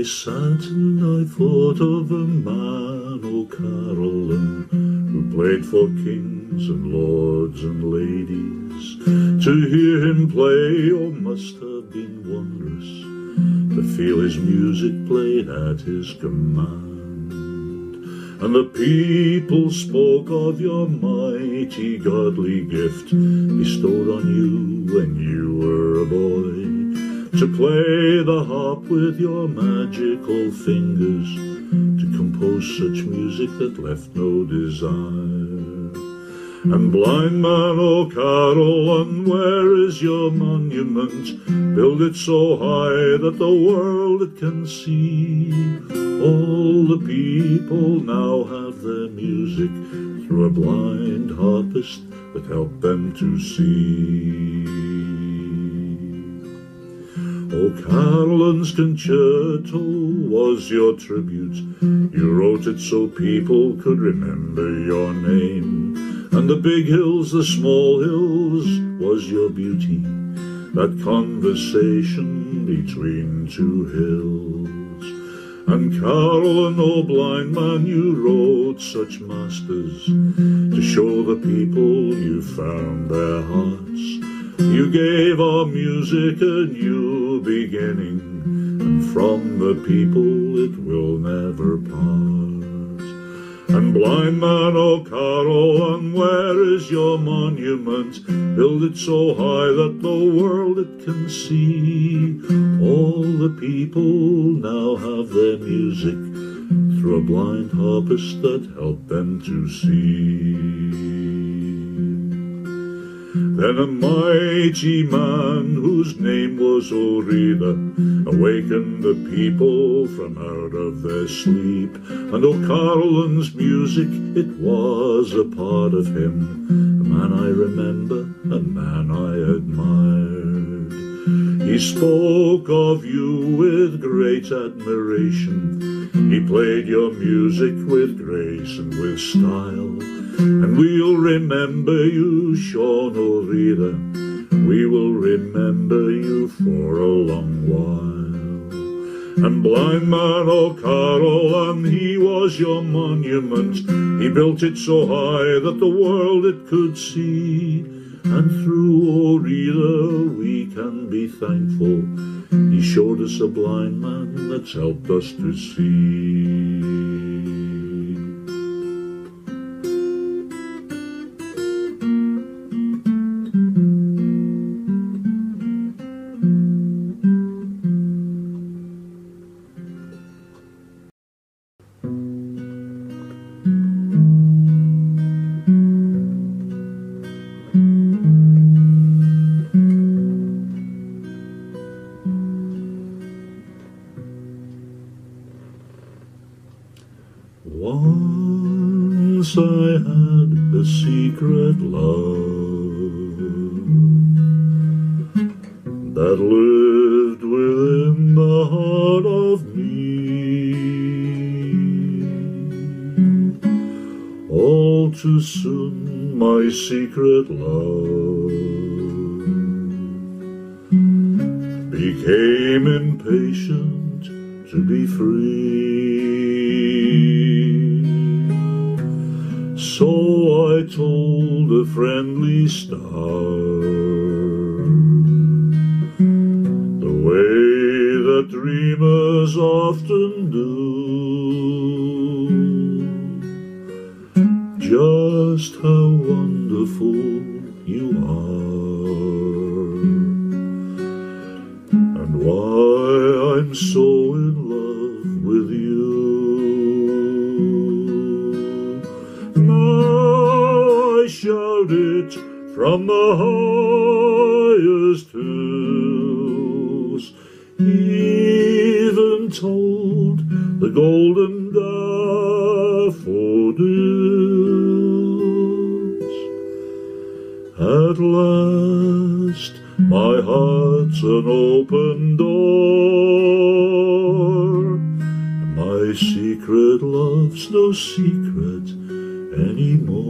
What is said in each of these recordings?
sat and I thought of a man, O'Carolan, who played for kings and lords and ladies. To hear him play, oh, must have been wondrous, to feel his music played at his command. And the people spoke of your mighty godly gift bestowed on you when you were a boy, to play the harp with your magical fingers, to compose such music that left no desire. And blind man O'Carolan, where is your monument? Build it so high that the world it can see. All the people now have their music through a blind harpist that helped them to see. O'Carolan's concerto was your tribute. You wrote it so people could remember your name. And the big hills, the small hills, was your beauty, that conversation between two hills. And Carolan, oh blind man, you wrote such masters to show the people you found their hearts. You gave our music a new beginning, and from the people it will never part. And blind man O'Carolan, where is your monument? Build it so high that the world it can see. All the people now have their music through a blind harpist that helped them to see. Then a mighty man whose name was O'Reilly awakened the people from out of their sleep. And O'Carolan's music, it was a part of him, a man I remember, a man I admired. He spoke of you with great admiration. He played your music with grace and with style. And we'll remember you, Sean O'Reilly, we will remember you for a long while. And blind man O'Carolan, he was your monument. He built it so high that the world it could see. And through O'Reilly we can be thankful. He showed us a blind man that's helped us to see. Once I had a secret love that lived within the heart of me. All too soon my secret love became impatient to be free. So I told a friendly star the way that dreamers often do, just how wonderful you are, and why I'm so in love with you. Shout it from the highest hills, even told the golden daffodils. At last my heart's an open door, my secret love's no secret anymore.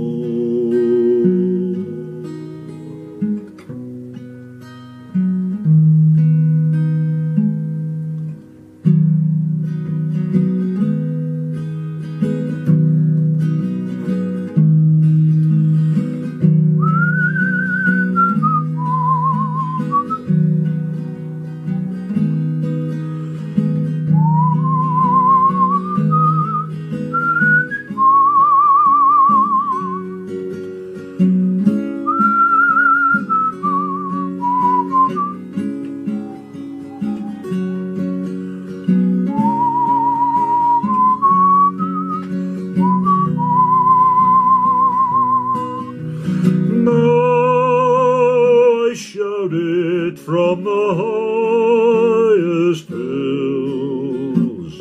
from the highest hills,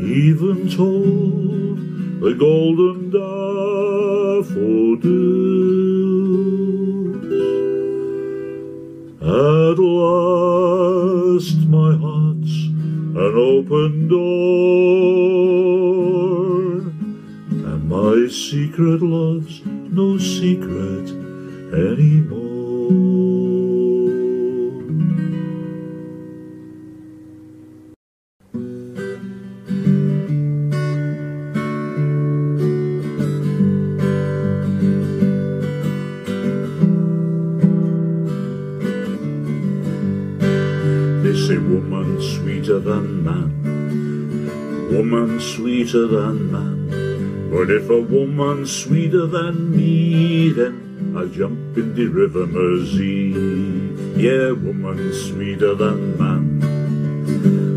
even told the golden daffodils. At last my heart's an open door, and my secret love's no secret anymore. They say woman sweeter than man, woman sweeter than man. But if a woman's sweeter than me, then I'll jump in the river Mersey. Yeah, woman sweeter than man,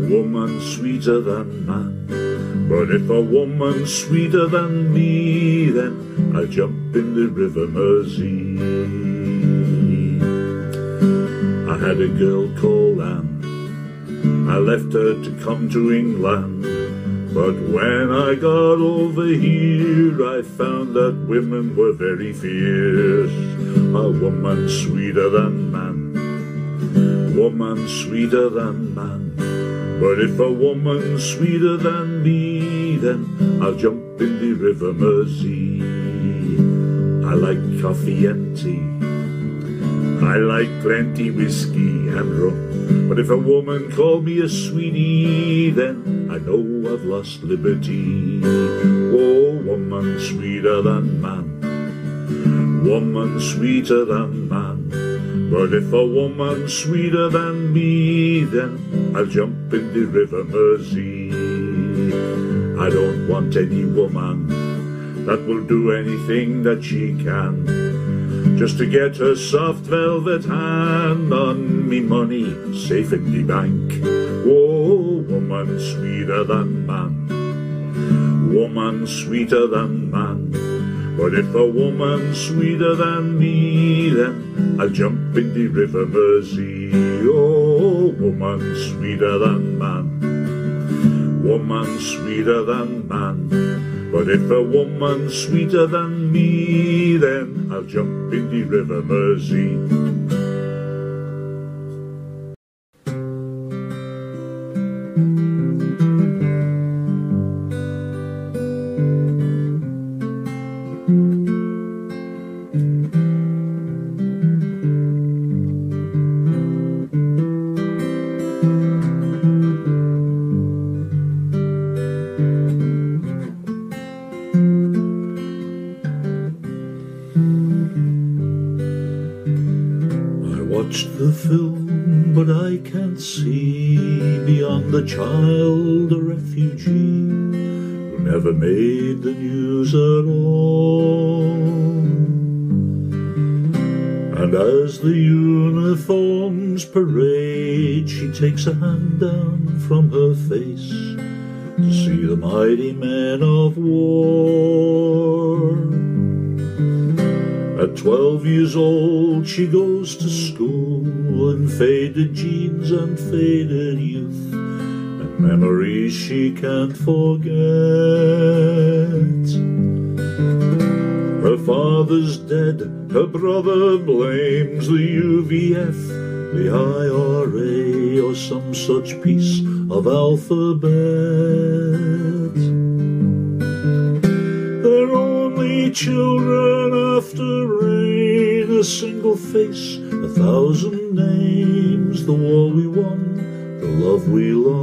woman sweeter than man. But if a woman's sweeter than me, then I'll jump in the river Mersey. I had a girl called Anne, I left her to come to England. But when I got over here, I found that women were very fierce. A woman sweeter than man, woman sweeter than man. But if a woman's sweeter than me, then I'll jump in the river Mersey. I like coffee and tea, I like plenty whiskey and rum. But if a woman called me a sweetie, then I know I've lost liberty. Oh, woman sweeter than man, woman sweeter than man. But if a woman's sweeter than me, then I'll jump in the river Mersey. I don't want any woman that will do anything that she can, just to get her soft velvet hand on me money safe in the bank. Oh, woman sweeter than man, woman sweeter than man. But if a woman's sweeter than me, then I'll jump in the river Mersey. Oh, woman sweeter than man, woman sweeter than man. But if a woman's sweeter than me, then I'll jump in the river Mersey. Watched the film, but I can't see beyond the child, a refugee who never made the news at all. And as the uniforms parade, she takes a hand down from her face to see the mighty men of war. At 12 years old she goes to school in faded jeans and faded youth, and memories she can't forget. Her father's dead, her brother blames the UVF, the IRA, or some such piece of alphabet. They're only children after rain, a single face, 1,000 names, the war we won, the love we lost.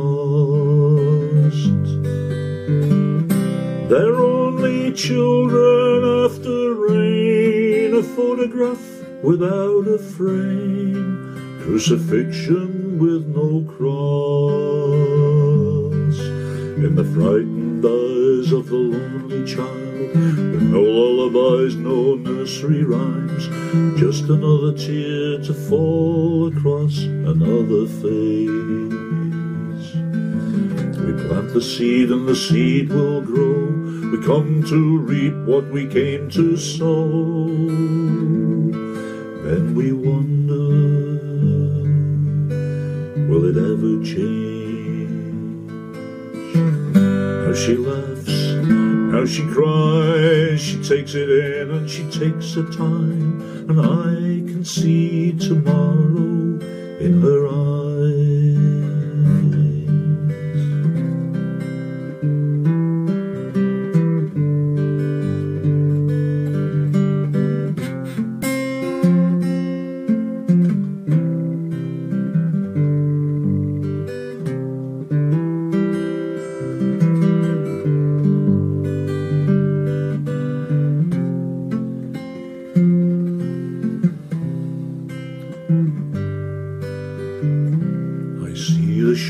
They're only children after rain, a photograph without a frame, crucifixion with no cross. In the frightened eyes of the lonely child, with no lullabies, no nursery rhymes, just another tear to fall across another face. We plant the seed and the seed will grow, we come to reap what we came to sow. Then we wonder it ever change? How she laughs, how she cries, she takes it in and she takes her time, and I can see tomorrow in her eyes.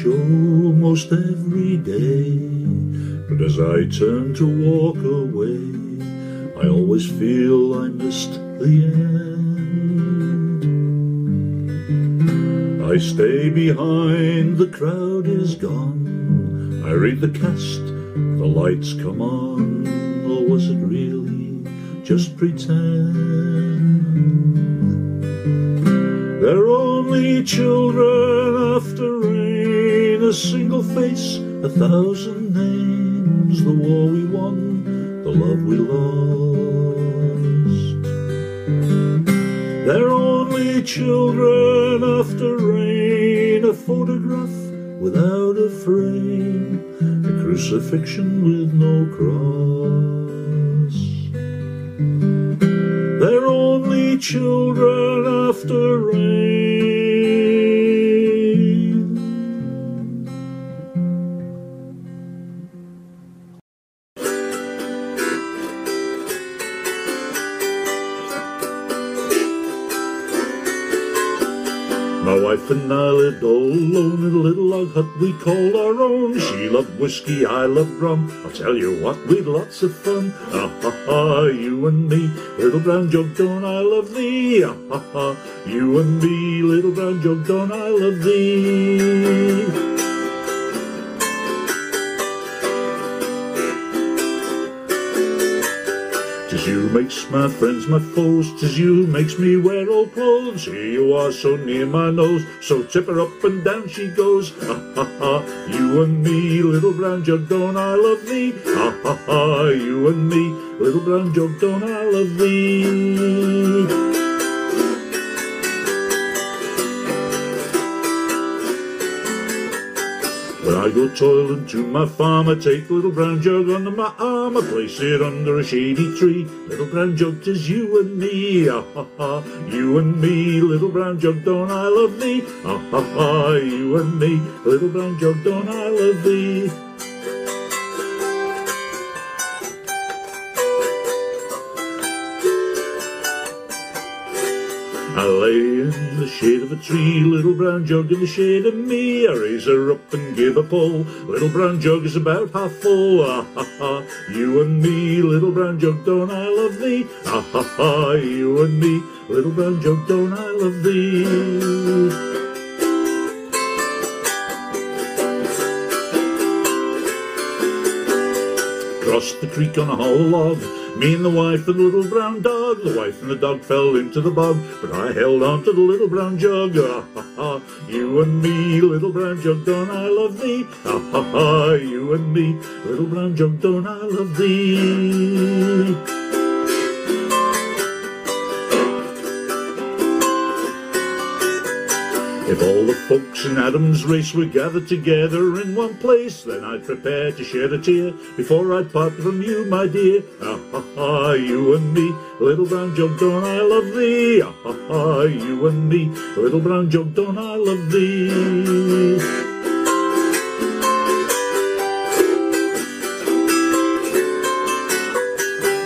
Almost every day, but as I turn to walk away, I always feel I missed the end. I stay behind, the crowd is gone, I read the cast, the lights come on, or was it really just pretend? They're only children after rain, a single face, 1,000 names, the war we won, the love we lost. They're only children after rain, a photograph without a frame, a crucifixion with no cross. They're only children after rain. My wife and I lived all alone in a little log hut we called our own. She loved whiskey, I loved rum. I'll tell you what, we'd lots of fun. Ah ha ha, you and me, little brown jug, don't I love thee? Ah ha ha, you and me, little brown jug, don't I love thee? 'Tis you makes my friends my foes, 'tis you makes me wear old clothes. Here you are so near my nose, so tip her up and down she goes. Ha ha ha, you and me, little brown jug, don't I love thee? Ha ha ha, you and me, little brown jug, don't I love thee? When I go toiling to my farm, I take little brown jug under my arm, I place it under a shady tree. Little brown jug, 'tis you and me, ah ha ha, you and me, little brown jug, don't I love thee? Ah ha ha, you and me, little brown jug, don't I love thee? I lay in the shade of a tree, little brown jug in the shade of me. I raise her up and give a pull, little brown jug is about half full. Ah ha ha, you and me, little brown jug, don't I love thee? Ah ha ha, you and me, little brown jug, don't I love thee? Crossed the creek on a hollow log, me and the wife and the little brown dog. The wife and the dog fell into the bog, but I held on to the little brown jug. Ah ha ha, you and me, little brown jug, don't I love thee? Ah ha ha, you and me, little brown jug, don't I love thee? If all the folks in Adam's race were gathered together in one place, then I'd prepare to shed a tear before I'd part from you, my dear. Ah ha ha, you and me, little brown jug, don't I love thee? Ah ha ha, you and me, little brown jug, don't I love thee?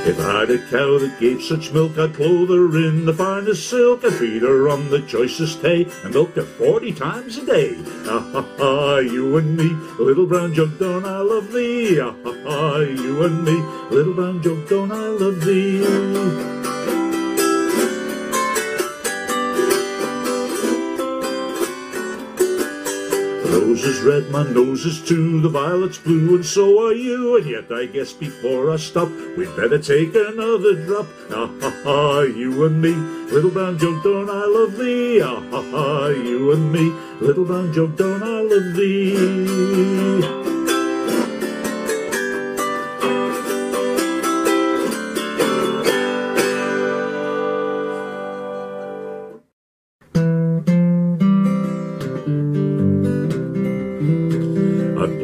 If I had a cow that gave such milk, I'd clothe her in the finest silk, I'd feed her on the choicest hay, and milk her 40 times a day. Ah ha ha, you and me, little brown jug, don't I love thee? Ah ha ha, you and me, little brown jug, don't I love thee? rose is red, my nose is too, the violet's blue, and so are you. And yet I guess before I stop, we'd better take another drop. Ah ha ha, you and me, little brown jug, don't I love thee? Ah ha ha, you and me, little brown jug, don't I love thee?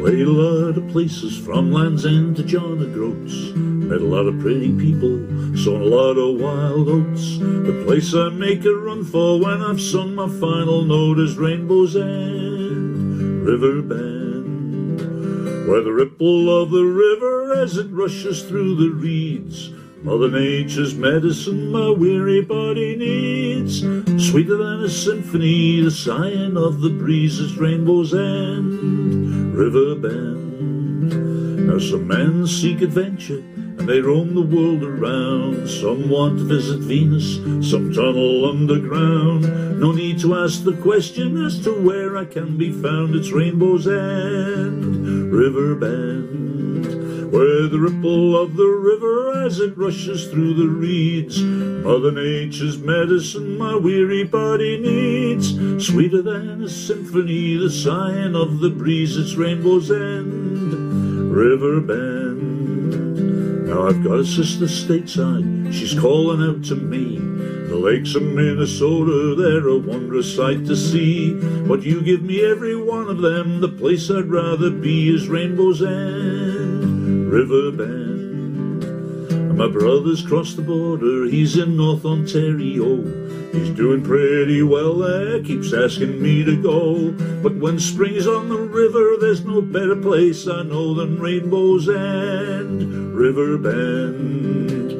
Played a lot of places from Land's End to John O'Groats, met a lot of pretty people, sown a lot of wild oats. The place I make a run for when I've sung my final note is Rainbow's End, River Bend, where the ripple of the river as it rushes through the reeds, Mother Nature's medicine my weary body needs. Sweeter than a symphony, the sighing of the breezes, Rainbow's End, River Bend. Now some men seek adventure, and they roam the world around. Some want to visit Venus, some tunnel underground. No need to ask the question as to where I can be found. It's Rainbow's End, River Bend, where the ripple of the river as it rushes through the reeds, Mother Nature's medicine my weary body needs. Sweeter than a symphony, the sighing of the breeze, it's Rainbow's End, River Bend. Now I've got a sister stateside, she's calling out to me. The lakes of Minnesota, they're a wondrous sight to see. But you give me every one of them, the place I'd rather be is Rainbow's End, River Bend. And my brother's crossed the border, he's in North Ontario. He's doing pretty well there, keeps asking me to go. But when spring is on the river, there's no better place I know than Rainbow's End, River Bend,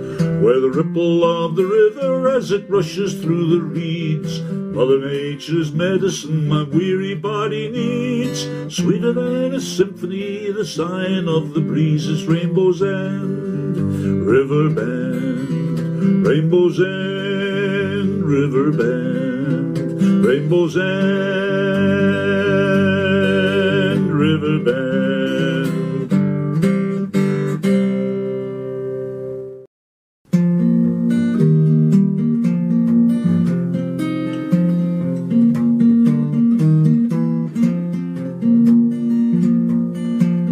where the ripple of the river as it rushes through the reeds, Mother Nature's medicine my weary body needs. Sweeter than a symphony, the sighing of the breeze, is Rainbow's End, River Bend, Rainbow's End, River Bend, Rainbow's End, River Bend.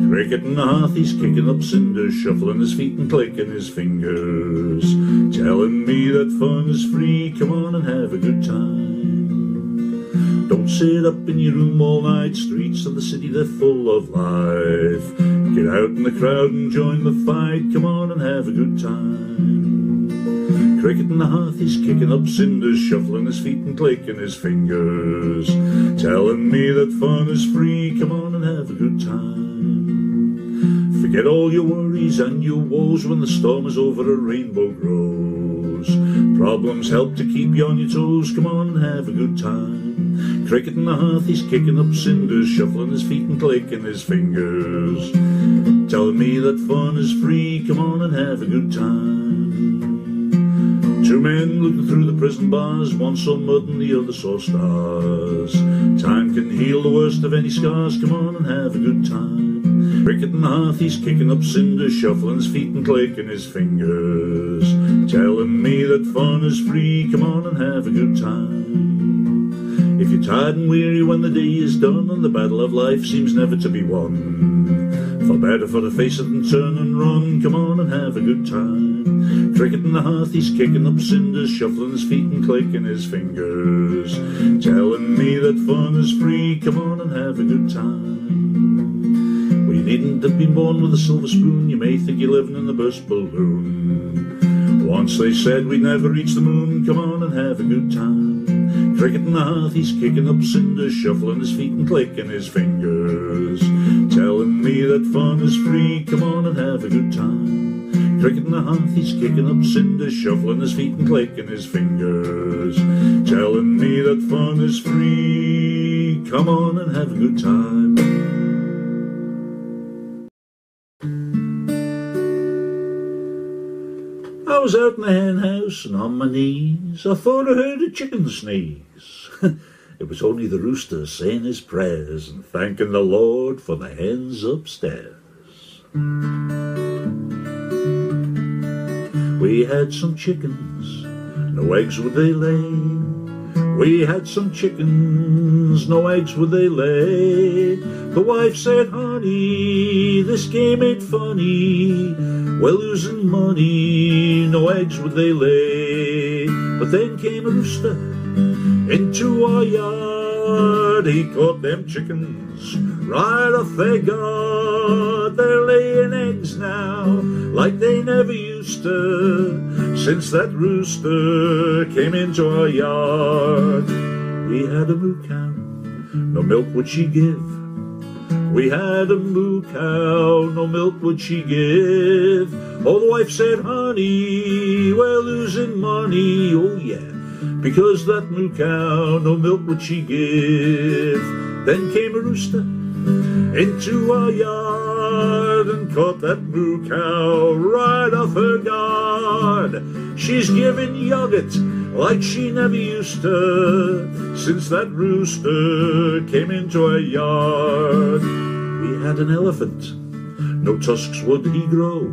Cricket and the hearth, he's kicking up cinders, shuffling his feet and clicking his fingers, telling me that fun is free, come on and have a good time. Don't sit up in your room all night, streets of the city, they're full of life. Get out in the crowd and join the fight, come on and have a good time. Cricket in the hearth, he's kicking up cinders, shuffling his feet and clicking his fingers, telling me that fun is free, come on and have a good time. Forget all your worries and your woes, when the storm is over a rainbow grows. Problems help to keep you on your toes, come on and have a good time. Cricket in the hearth, he's kicking up cinders, shuffling his feet and clicking his fingers, telling me that fun is free, come on and have a good time. Two men looking through the prison bars, one saw mud and the other saw stars. Time can heal the worst of any scars, come on and have a good time. Cricket in the hearth, he's kicking up cinders, shuffling his feet and clicking his fingers, telling me that fun is free, come on and have a good time. If you're tired and weary when the day is done and the battle of life seems never to be won, for better for to face it and turn and run, come on and have a good time. Cricket in the hearth, he's kicking up cinders, shuffling his feet and clicking his fingers, telling me that fun is free, come on and have a good time. Well, you needn't have been born with a silver spoon, you may think you're living in a burst balloon. Once they said we'd never reach the moon, come on and have a good time. Cricket in the hearth, he's kicking up cinders, shuffling his feet and clicking his fingers, telling me that fun is free, come on and have a good time. Cricket in the hearth, he's kicking up cinders, shuffling his feet and clicking his fingers, telling me that fun is free, come on and have a good time. I was out in the hen house and on my knees, I thought I heard a chicken sneeze. It was only the rooster saying his prayers and thanking the Lord for the hens upstairs. We had some chickens, no eggs would they lay. We had some chickens, no eggs would they lay. The wife said, honey, this game ain't funny. We're losing money, no eggs would they lay. But then came a rooster into our yard. He caught them chickens right off their guard. They're laying eggs now like they never used to, since that rooster came into our yard. We had a moo cow, no milk would she give. We had a moo cow, no milk would she give. Oh, the wife said, honey, we're losing money, oh yeah, because that moo cow, no milk would she give. Then came a rooster into our yard and caught that moo cow right off her guard. She's giving yogurt like she never used to, since that rooster came into our yard. We had an elephant, no tusks would he grow.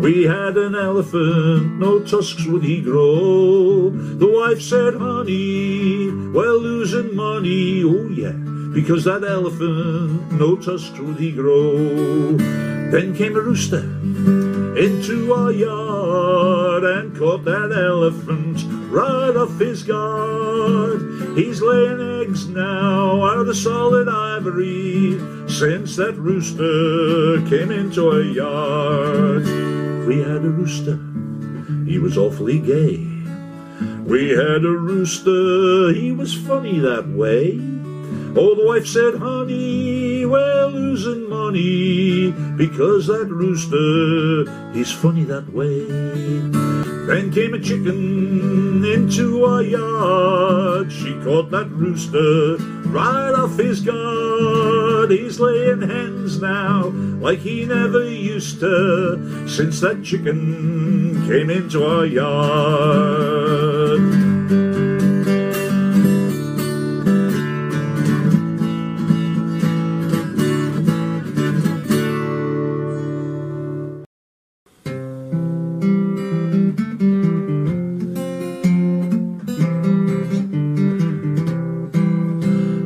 We had an elephant, no tusks would he grow. The wife said, honey, we're losing money, oh yeah, because that elephant, no tusks would he grow. Then came a rooster into our yard and caught that elephant right off his guard. He's laying eggs now out of solid ivory, since that rooster came into our yard. We had a rooster, he was awfully gay. We had a rooster, he was funny that way. Oh, the wife said, honey, we're losing money, because that rooster, he's funny that way. Then came a chicken into our yard. She caught that rooster right off his guard. He's laying hens now like he never used to, since that chicken came into our yard.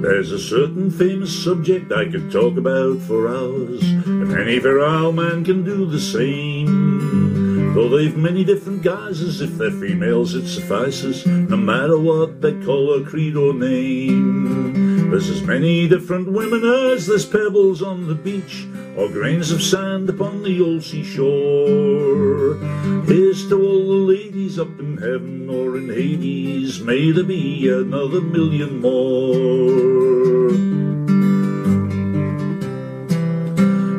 There's a certain famous subject I could talk about for hours, and any virile man can do the same. Though they've many different guises, if they're females it suffices, no matter what their colour, creed or name. There's as many different women as there's pebbles on the beach, or grains of sand upon the old seashore. Here's to all the ladies up in heaven or in Hades, may there be another million more.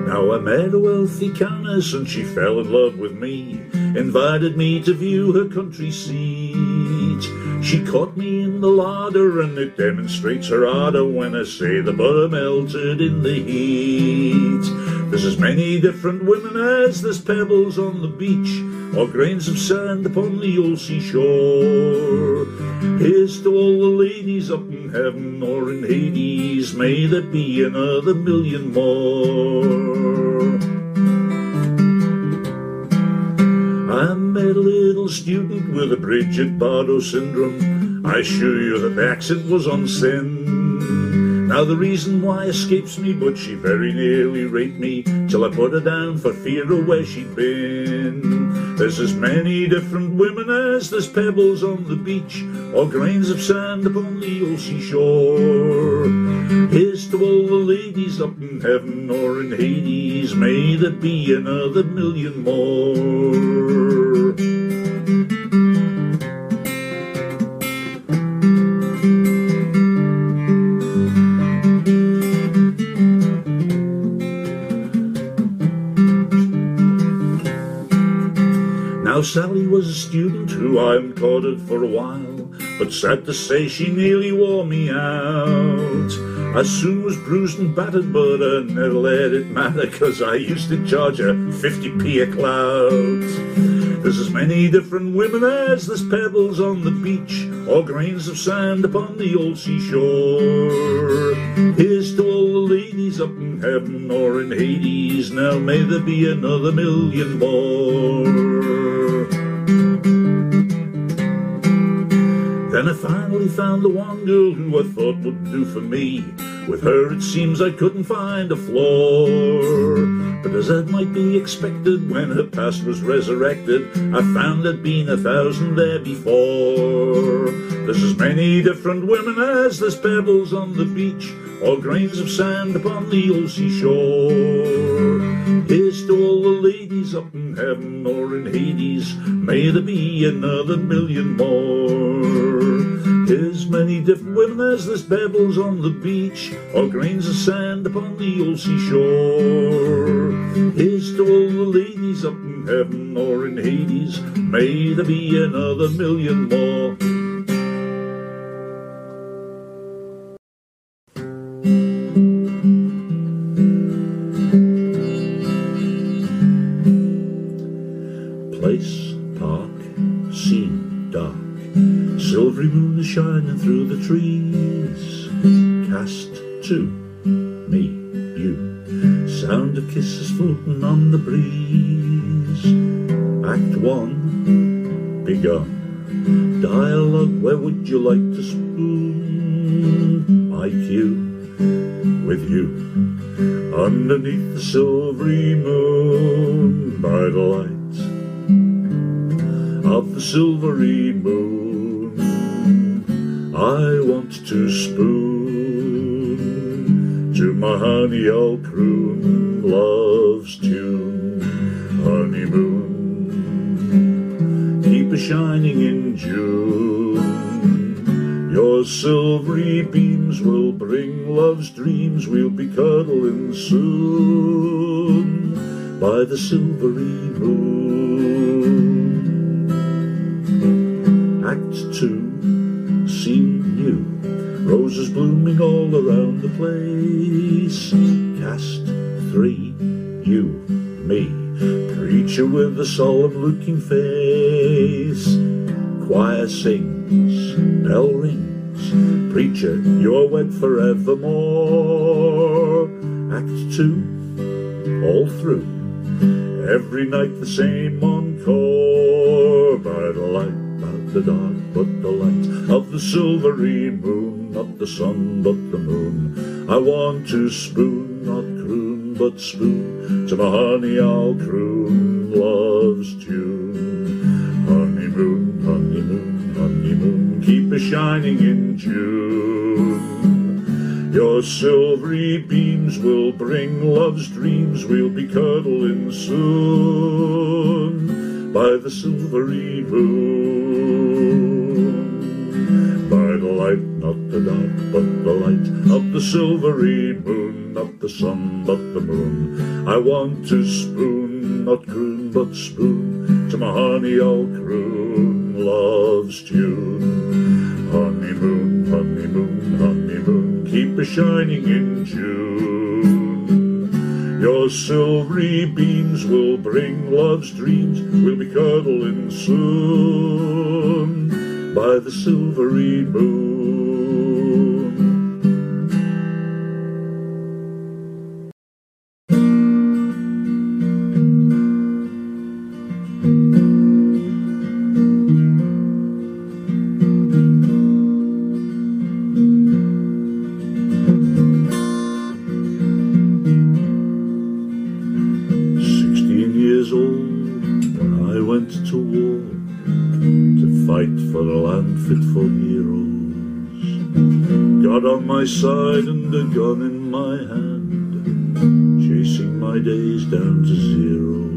Now I met a wealthy countess and she fell in love with me, invited me to view her country seat. She caught me in the larder and it demonstrates her ardour when I say the butter melted in the heat. There's as many different women as there's pebbles on the beach, or grains of sand upon the old seashore. Here's to all the ladies up in heaven or in Hades, may there be another million more. I met a little student with a Bridget Bardot syndrome. I assure you that the accent was on sin. Now the reason why escapes me, but she very nearly raped me, till I put her down for fear of where she'd been. There's as many different women as there's pebbles on the beach, or grains of sand upon the old seashore. Here's to all the ladies up in heaven or in Hades, may there be another million more. Now Sally was a student who I hadn't courted for a while, but sad to say she nearly wore me out. I soon was bruised and battered, but I never let it matter, 'cause I used to charge her 50p a clout. There's as many different women as there's pebbles on the beach, or grains of sand upon the old seashore. Here's to all the ladies up in heaven or in Hades, now may there be another million more. Then I finally found the one girl who I thought would do for me. With her it seems I couldn't find a flaw. But as that might be expected, when her past was resurrected, I found there'd been 1,000 there before. There's as many different women as there's pebbles on the beach, or grains of sand upon the old seashore. Here's to all the ladies up in heaven or in Hades, may there be another million more. Here's many different women as there's pebbles on the beach, or grains of sand upon the old seashore. Here's to all the ladies up in heaven or in Hades, may there be another million more. Place, park, scene, dark. Silvery moon is shining through the trees. Cast to me, you. Sound of kisses floating on the breeze. Act 1, begun. Dialogue, where would you like to spoon? My cue, with you. Underneath the silvery moon, by the light of the silvery moon, I want to spoon. To my honey I'll croon love's tune. Honeymoon, keep a shining in June. Your silvery beams will bring love's dreams. We'll be cuddling soon by the silvery moon. Act 2, scene new. Roses blooming all around the place. Cast 3, you, me. Preacher with a solemn-looking face. Choir sings, bell rings. Preacher, you're wed forevermore. Act 2, all through. Every night the same encore. By the light, the dark, but the light of the silvery moon, not the sun, but the moon. I want to spoon, not croon, but spoon. To my honey I'll croon love's tune. Honeymoon, honeymoon, honeymoon, keep a shining in June. Your silvery beams will bring love's dreams. We'll be cuddling soon by the silvery moon. By the light, not the dark, but the light of the silvery moon, not the sun, but the moon. I want to spoon, not croon, but spoon. To my honey I'll croon love's tune. Honeymoon, honeymoon, honeymoon, keep a shining in June. Your silvery beams will bring love's dreams. We'll be cuddling soon by the silvery moon. 16 years old when I went to war to fight for a land fit for heroes. God on my side and a gun in my hand, chasing my days down to zero.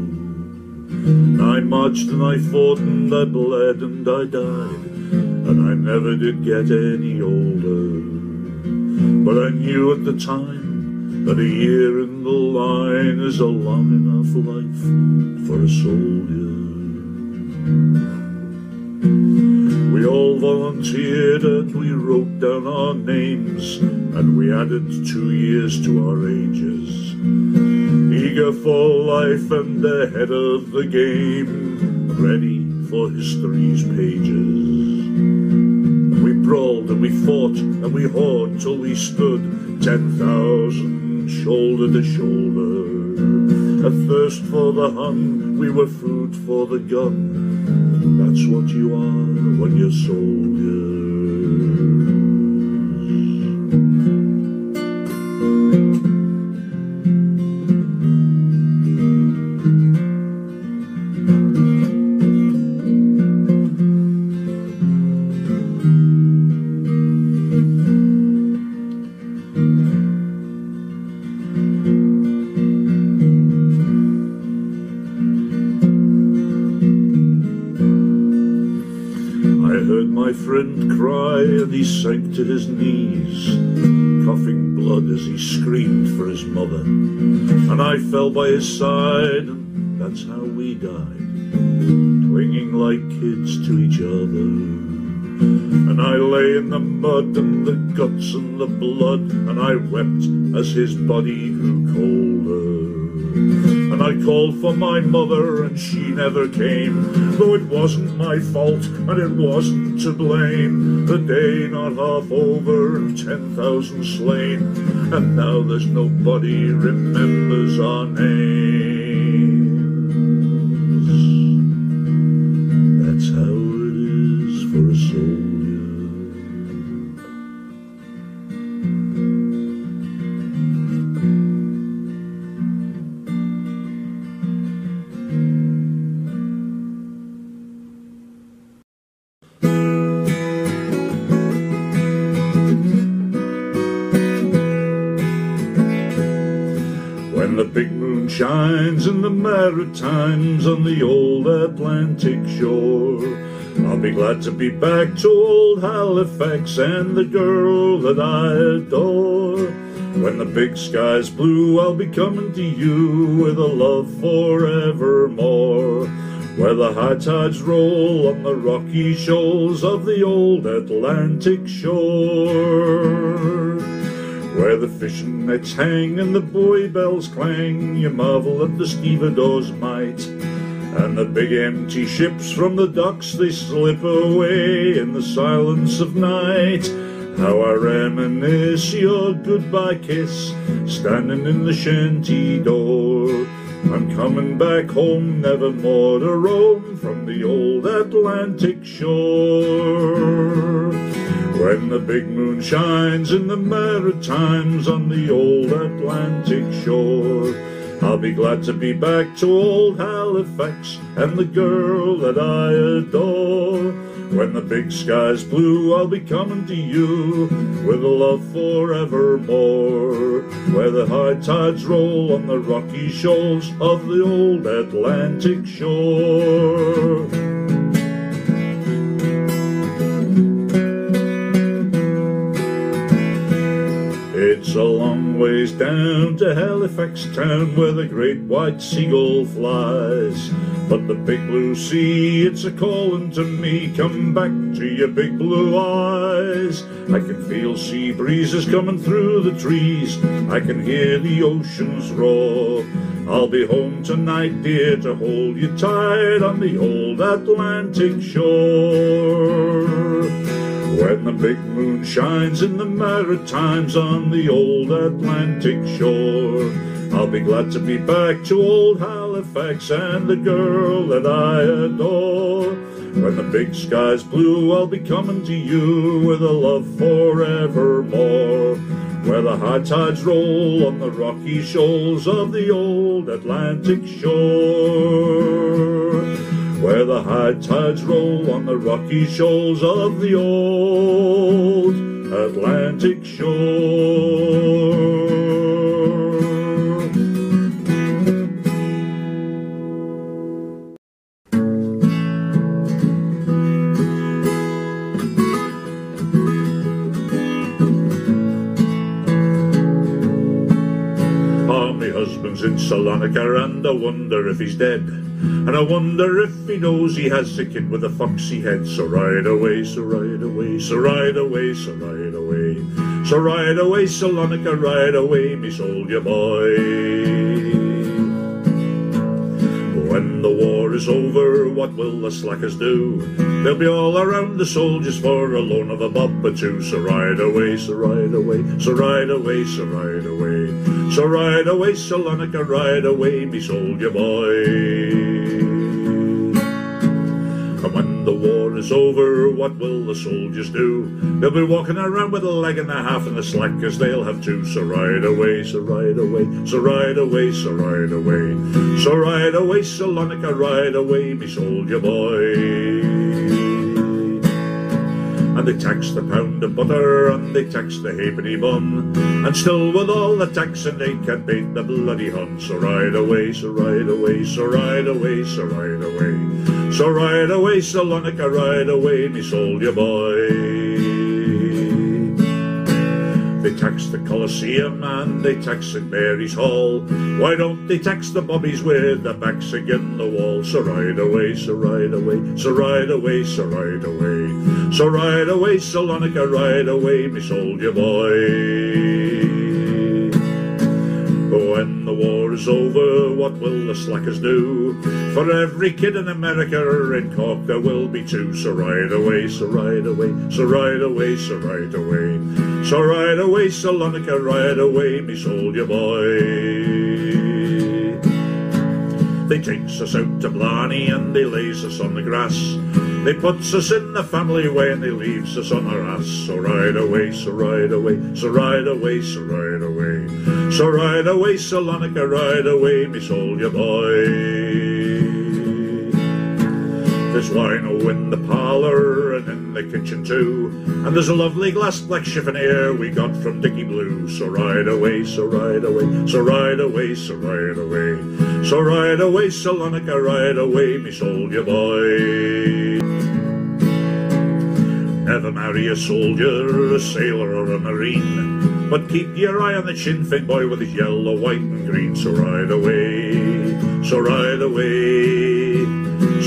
And I marched and I fought and I bled and I died, and I never did get any older. But I knew at the time that a year in the line is a long enough life for a soldier. We all volunteered and we wrote down our names, and we added 2 years to our ages, eager for life and ahead of the game, ready for history's pages. brawled and we fought and we hoard till we stood 10,000 shoulder to shoulder. A thirst for the Hun, we were food for the gun. That's what you are when you're soldiers. My friend cry and he sank to his knees, coughing blood as he screamed for his mother. And I fell by his side, and that's how we died, clinging like kids to each other. And I lay in the mud and the guts and the blood, and I wept as his body grew colder. And I called for my mother and she never came, though it wasn't my fault and it wasn't to blame. The day not half over and 10,000 slain, and now there's nobody remembers our names. That's how it is for a soldier. When the big moon shines in the Maritimes on the old Atlantic shore, I'll be glad to be back to old Halifax and the girl that I adore. When the big sky's blue, I'll be coming to you with a love forevermore. Where the high tides roll on the rocky shoals of the old Atlantic shore. Where the fishing nets hang and the buoy bells clang, you marvel at the stevedore's might. And the big empty ships from the docks, they slip away in the silence of night. How I reminisce your goodbye kiss, standing in the shanty door. I'm coming back home, never more to roam from the old Atlantic shore. When the big moon shines in the Maritimes on the old Atlantic shore, I'll be glad to be back to old Halifax and the girl that I adore. When the big sky's blue, I'll be coming to you with a love forevermore. Where the high tides roll on the rocky shoals of the old Atlantic shore. It's a long ways down to Halifax town where the great white seagull flies. But the big blue sea, it's a calling to me, come back to your big blue eyes. I can feel sea breezes coming through the trees, I can hear the oceans roar. I'll be home tonight, dear, to hold you tight on the old Atlantic shore. When the big moon shines in the Maritimes on the old Atlantic shore, I'll be glad to be back to old Halifax and the girl that I adore. When the big sky's blue, I'll be coming to you with a love forevermore. Where the high tides roll on the rocky shoals of the old Atlantic shore. Where the high tides roll on the rocky shoals of the old Atlantic shore. My husband's in Salonika and I wonder if he's dead, and I wonder if he knows he has a kid with a foxy head. So ride away, so ride away, so ride away, so ride away, so ride away, Salonika, ride away, me soldier boy. When the war is over, what will the slackers do? They'll be all around the soldiers for a loan of a bob or two. So ride away, so ride away, so ride away, so ride away. So ride away, Salonica, ride away, me soldier boy. And when the war is over, what will the soldiers do? They'll be walking around with a leg and a half, and the slackers they'll have two. So ride away, so ride away, so ride away, so ride away. So ride away, Salonica, ride away, me soldier boy. And they tax the pound of butter, and they tax the halfpenny bun, and still with all the taxing they can't beat the bloody Hun. So ride away, so ride away, so ride away, so ride away. So ride away, Salonica, ride away, me soldier boy. They tax the Colosseum and they tax St Mary's Hall. Why don't they tax the bobbies with their backs against the wall? So ride away, so ride away, so ride away, so ride away. So ride away, Salonica, ride away, me soldier boy. When the war is over, what will the slackers do? For every kid in America in Cork there will be two. So ride away, so ride away, so ride away, so ride away. So ride away, Salonica, ride away, me soldier boy. They takes us out to Blarney and they lays us on the grass. They puts us in the family way and they leaves us on our ass. So ride away, so ride away, so ride away, so ride away. So ride away, Salonica, ride away, me soldier boy. There's wine in the parlour and in the kitchen too, and there's a lovely glass black chiffonier we got from Dickie Blue. So ride away, so ride away, so ride away, so ride away. So ride away, Salonica, ride away, me soldier boy. Never marry a soldier, a sailor or a marine, but keep your eye on the Sinn Féin boy with his yellow, white and green. So ride away, so ride away.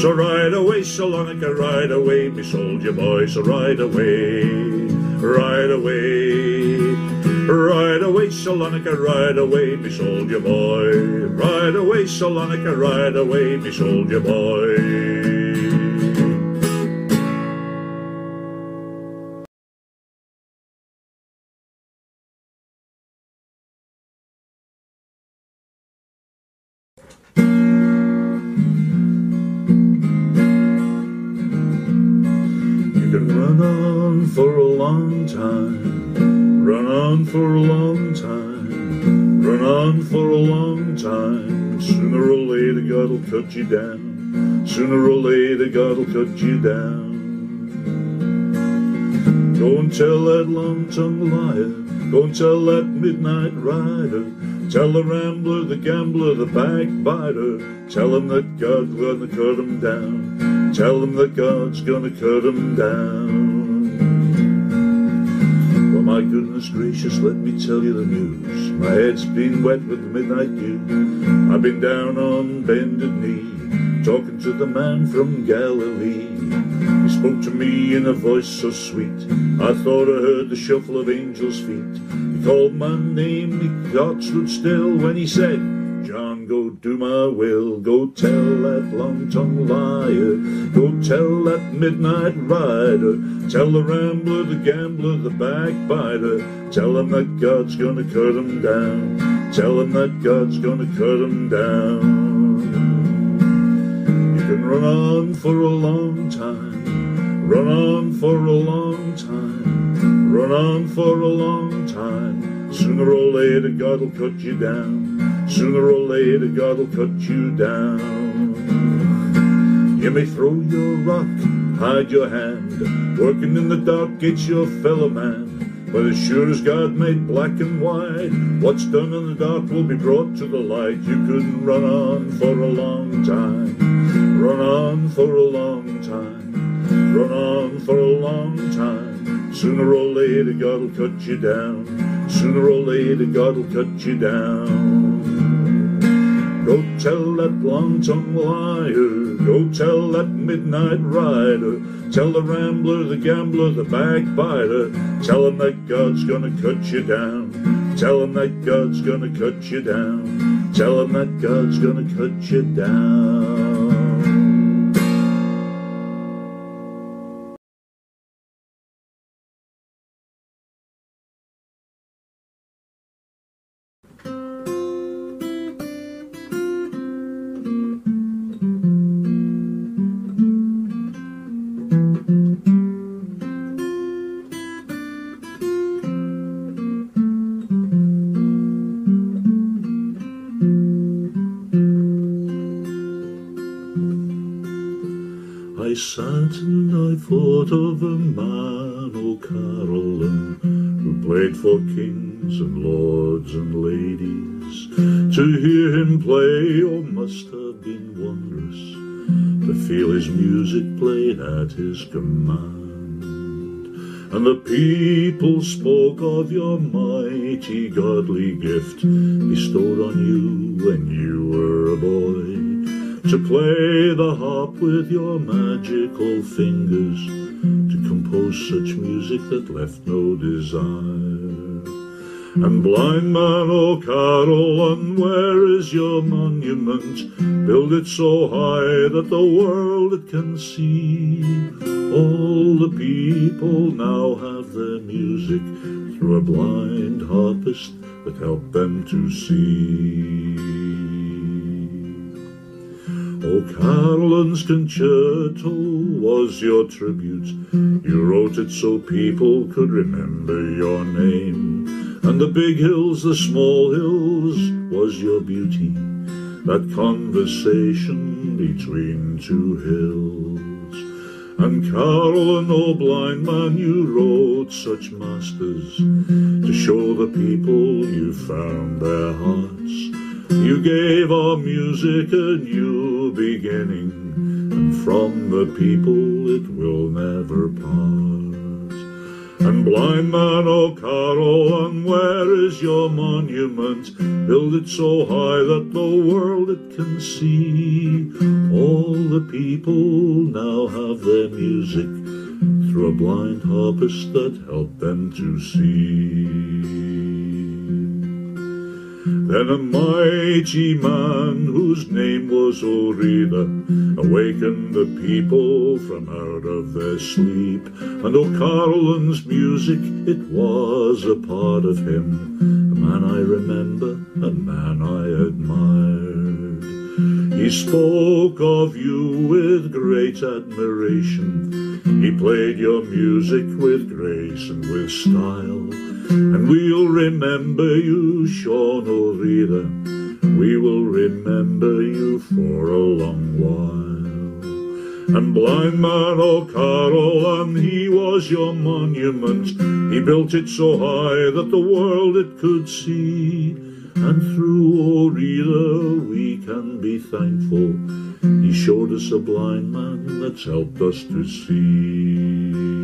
So ride away, Salonica, ride away, me soldier boy. So ride away, ride away. Ride away, Salonica, ride away, me soldier boy. Ride away, Salonica, ride away, me soldier boy. Run on for a long time, run on for a long time, run on for a long time. Sooner or later God'll cut you down, sooner or later God'll cut you down. Go and tell that long-tongued liar, go and tell that midnight rider, tell the rambler, the gambler, the backbiter, tell him that God's gonna cut him down, tell him that God's gonna cut him down. Well, my goodness gracious, let me tell you the news. My head's been wet with the midnight dew. I've been down on bended knee, talking to the man from Galilee. He spoke to me in a voice so sweet, I thought I heard the shuffle of angels' feet. He called my name, the clock stood still when he said, John, go do my will. Go tell that long-tongued liar, go tell that midnight rider, tell the rambler, the gambler, the backbiter, tell him that God's gonna cut him down, tell him that God's gonna cut him down. You can run on for a long time, run on for a long time, run on for a long time. Sooner or later God'll cut you down, sooner or later God'll cut you down. You may throw your rock, hide your hand, working in the dark it's your fellow man. But as sure as God made black and white, what's done in the dark will be brought to the light. You couldn't run on for a long time, run on for a long time, run on for a long time. Sooner or later God'll cut you down, sooner or later God'll cut you down. Go tell that long-tongued liar, go tell that midnight rider, tell the rambler, the gambler, the backbiter, tell him that God's gonna cut you down, tell him that God's gonna cut you down, tell him that God's gonna cut you down. thought of a man, O Caroline, who played for kings and lords and ladies. To hear him play, oh, must have been wondrous, to feel his music played at his command. And the people spoke of your mighty godly gift bestowed on you when you were a boy, to play the harp with your magical fingers, to compose such music that left no desire. And blind man, O Caroline, where is your monument? Build it so high that the world it can see. All the people now have their music through a blind harpist that helped them to see. O Caroline's concerto was your tribute. You wrote it so people could remember your name. And the big hills, the small hills, was your beauty, that conversation between two hills. And Caroline, oh blind man, you wrote such masters to show the people you found their hearts. You gave our music a new beginning, and from the people it will never part. And blind man, O Caroline, where is your monument? Build it so high that the world it can see. All the people now have their music through a blind harpist that helped them to see. Then a mighty man whose name was Orida awakened the people from out of their sleep. And O Caroline's music, it was a part of him, a man I remember, a man I admired. He spoke of you with great admiration. He played your music with grace and with style. And we'll remember you, Sean O'Reilly. We will remember you for a long while. And blind man, O Caroline, he was your monument. He built it so high that the world it could see. And through O'Reilly we can be thankful. He showed us a blind man that's helped us to see.